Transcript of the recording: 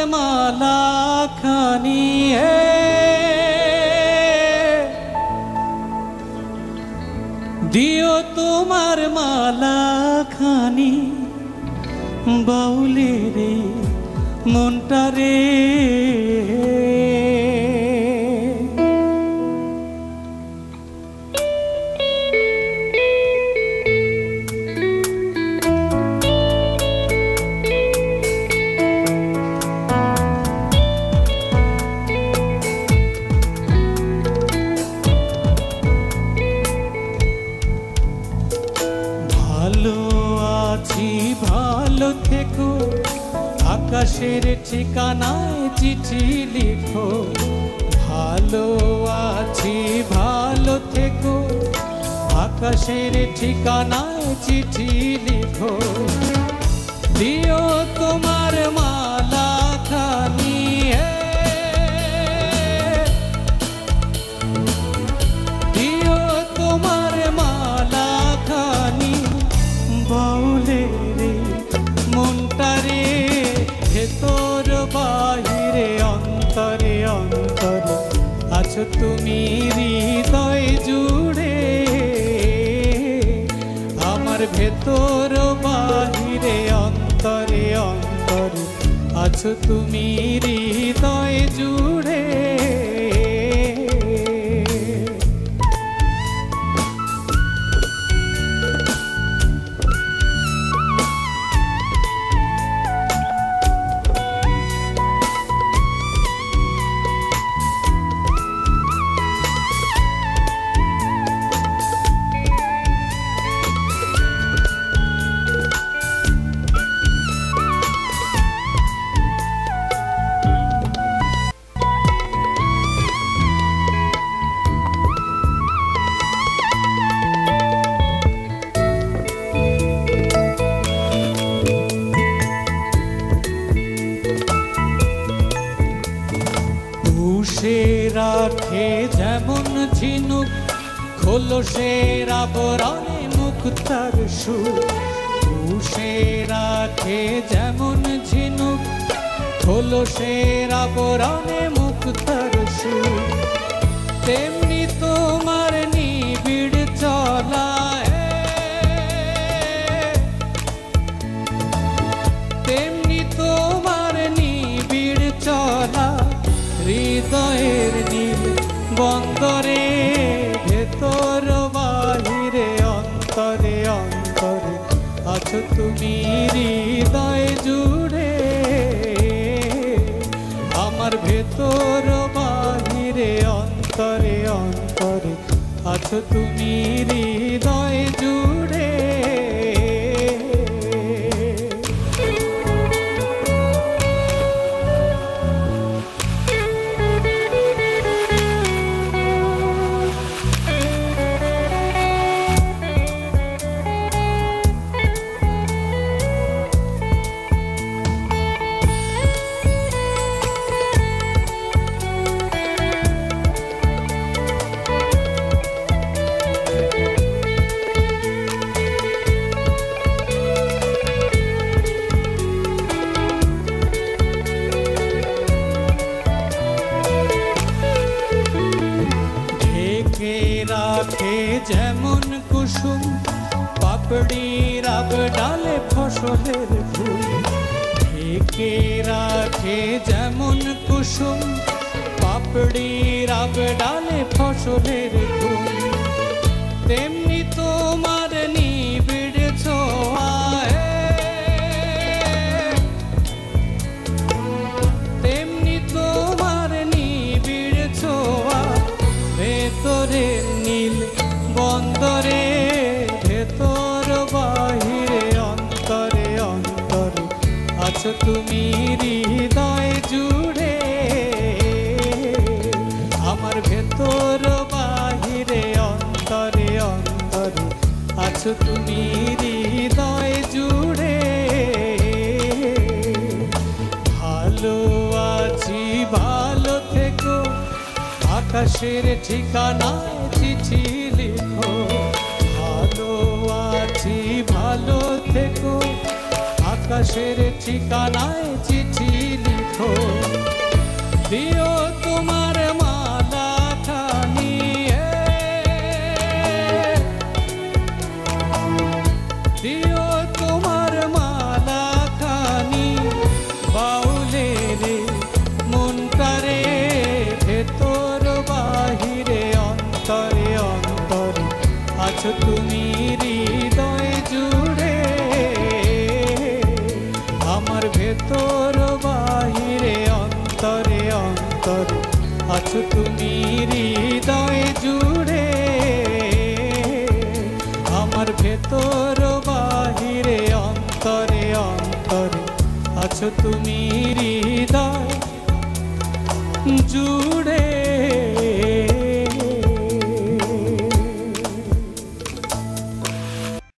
মালা খানি দিও তোমার মালা খানি বাউলে রে মনটা রে ভালো আছি ভালো থেকো আকাশের ঠিকানায় চিঠি লিখো ভালো আছি ভালো থেকো আকাশের ঠিকানায় চিঠি লিখো দিও তোমার মালা খানি দিও তোমার মালা খানি বাউলে রে মনটা রে ভেতর বাহিরে অন্তরে অন্তরে আছো তুমি হৃদয় জুড়ে আমার ভেতর বাহিরে অন্তরে অন্তরে আছো তুমি হৃদয় জুড়ে রাখে যেমন ঝিনুক খোলসের আবরণে মুক্তার সুর পুষে রাখে যেমন ঝিনুক খোলসের আবরণে মুক্তার সুর তেমনি তোমার নিবিড় চলা তেমনি তোমার নিবিড় চলা হৃদয়ের নীল বন্দরে ভেতর বাহিরে অন্তরে অন্তরে আছো তুমি হৃদয় জুড়ে আমার ভেতর বাহিরে অন্তরে অন্তরে আছো তুমি হৃদয় জুড়ে রাখে যেমন কুসুম পাপড়ির ডালে ফসলের ফুল ঢেকে রাখে যেমন কুসুম পাপড়ির ডালে ফসলের ফুল তেমনি তোমার নিবিড় ছোঁয়া তেমনি তোমার নিবিড় ছোঁয়া ভেতরের নীল বন্দরে ভেতর বাহিরে অন্তরে অন্তরে আছো তুমি হৃদয় জুড়ে আমার ভেতর বাহিরে অন্তরে অন্তরে আছো তুমি হৃদয় জুড়ে ভালো আছি ভালো থেকো আকাশের ঠিকানায় চিঠি লিখো ভালো আছি ভালো থেকো আকাশের ঠিকানায় চিঠি লিখো লিখো দিও তোমার মালা খানি দিও তোমার মালা খানি বাউলে রে মনটারে ভেতর বাহিরে অন্তরে অন্তরে আছো তুমি হৃদয় জুড়ে আমার ভেতর বাহিরে অন্তরে অন্তরে আছো তুমি হৃদয় জুড়ে আমার ভেতর বাহিরে অন্তরে অন্তরে আছো তুমি হৃদয় জুড়ে।